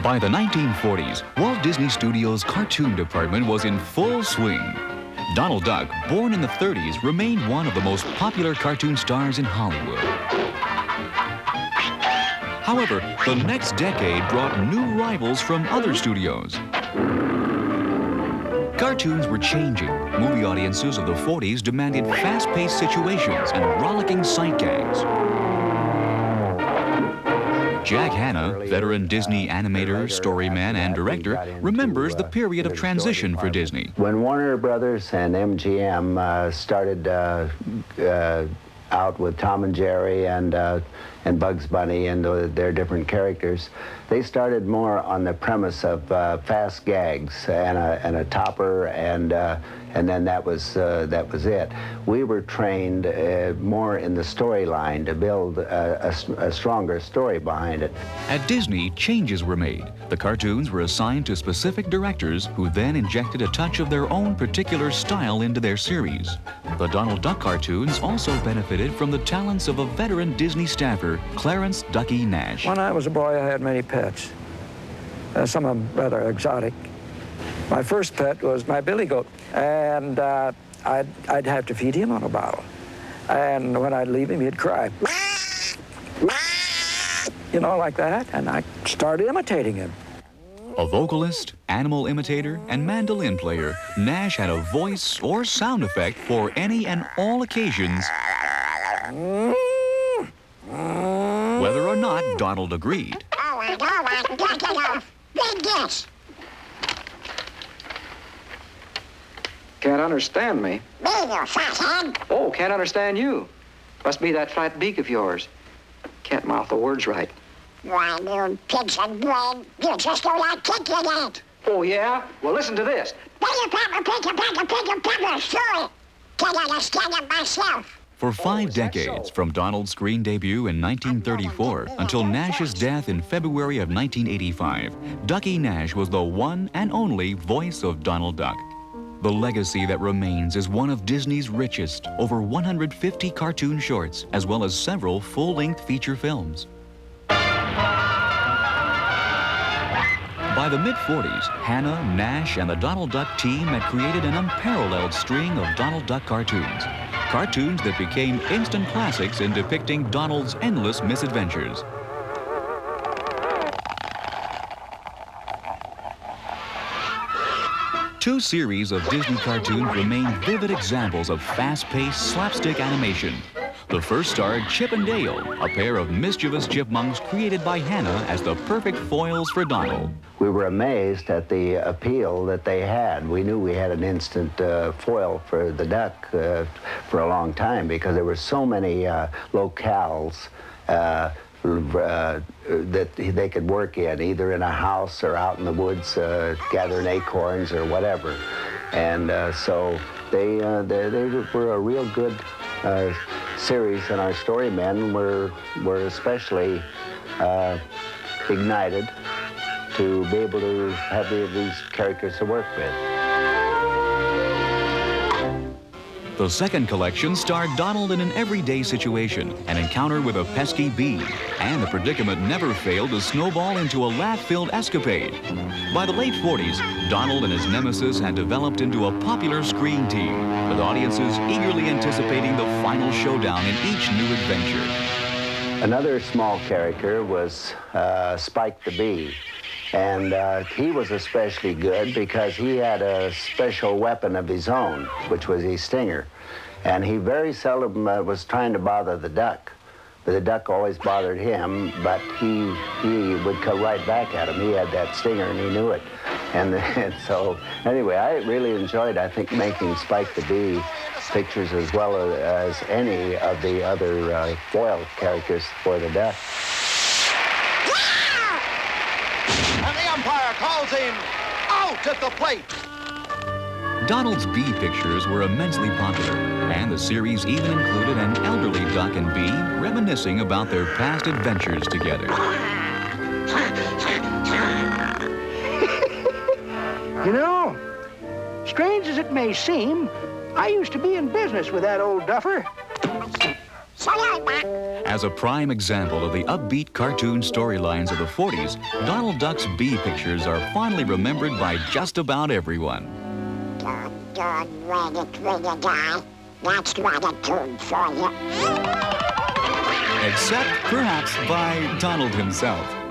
By the 1940s, Walt Disney Studios' cartoon department was in full swing. Donald Duck, born in the 30s, remained one of the most popular cartoon stars in Hollywood. However, the next decade brought new rivals from other studios. Cartoons were changing. Movie audiences of the 40s demanded fast-paced situations and rollicking sight gags. Jack Hanna, veteran Disney animator, storyman, and director, remembers the period of transition for Disney. When Warner Brothers and MGM started out with Tom and Jerry and Bugs Bunny and their different characters, they started more on the premise of fast gags and a topper, and then that was it. We were trained more in the storyline to build a stronger story behind it. At Disney, changes were made. The cartoons were assigned to specific directors who then injected a touch of their own particular style into their series. The Donald Duck cartoons also benefited from the talents of a veteran Disney staffer, Clarence "Ducky" Nash. When I was a boy, I had many pets, some of them rather exotic. My first pet was my billy goat, and I'd have to feed him on a bottle. And when I'd leave him, he'd cry, you know, like that, and I started imitating him. A vocalist, animal imitator, and mandolin player, Nash had a voice or sound effect for any and all occasions, whether or not Donald agreed. Can't understand me. Me, you fathead. Oh, can't understand you. Must be that flat beak of yours. Can't mouth the words right. Why, you pigs and bread, you just don't like kicking it. Oh, yeah? Well, listen to this. Sure. Can't understand it myself. For 5 decades, from Donald's screen debut in 1934 until Nash's death in February of 1985, Ducky Nash was the one and only voice of Donald Duck. The legacy that remains is one of Disney's richest, over 150 cartoon shorts, as well as several full-length feature films. By the mid-40s, Hanna, Nash, and the Donald Duck team had created an unparalleled string of Donald Duck cartoons. Cartoons that became instant classics in depicting Donald's endless misadventures. Two series of Disney cartoons remain vivid examples of fast-paced slapstick animation. The first starred Chip and Dale, a pair of mischievous chipmunks created by Hanna as the perfect foils for Donald. We were amazed at the appeal that they had. We knew we had an instant foil for the duck for a long time because there were so many locales that they could work in, either in a house or out in the woods gathering acorns or whatever. And so they were a real good series, and our storymen were especially ignited to be able to have these characters to work with. The second collection starred Donald in an everyday situation, an encounter with a pesky bee, and the predicament never failed to snowball into a laugh-filled escapade. By the late 40s, Donald and his nemesis had developed into a popular screen team, with audiences eagerly anticipating the final showdown in each new adventure. Another small character was Spike the Bee. And he was especially good because he had a special weapon of his own, which was his stinger. And he very seldom was trying to bother the duck. But the duck always bothered him, but he would come right back at him. He had that stinger and he knew it. And so, anyway, I really enjoyed, I think, making Spike the Bee pictures as well as any of the other foil characters for the duck. And the umpire calls him out at the plate. Donald's bee pictures were immensely popular, and the series even included an elderly duck and bee reminiscing about their past adventures together. You know, strange as it may seem, I used to be in business with that old duffer. So long, Buck. As a prime example of the upbeat cartoon storylines of the 40s, Donald Duck's bee pictures are fondly remembered by just about everyone. Don't read it when you die. That's not a tune for you. Except, perhaps, by Donald himself.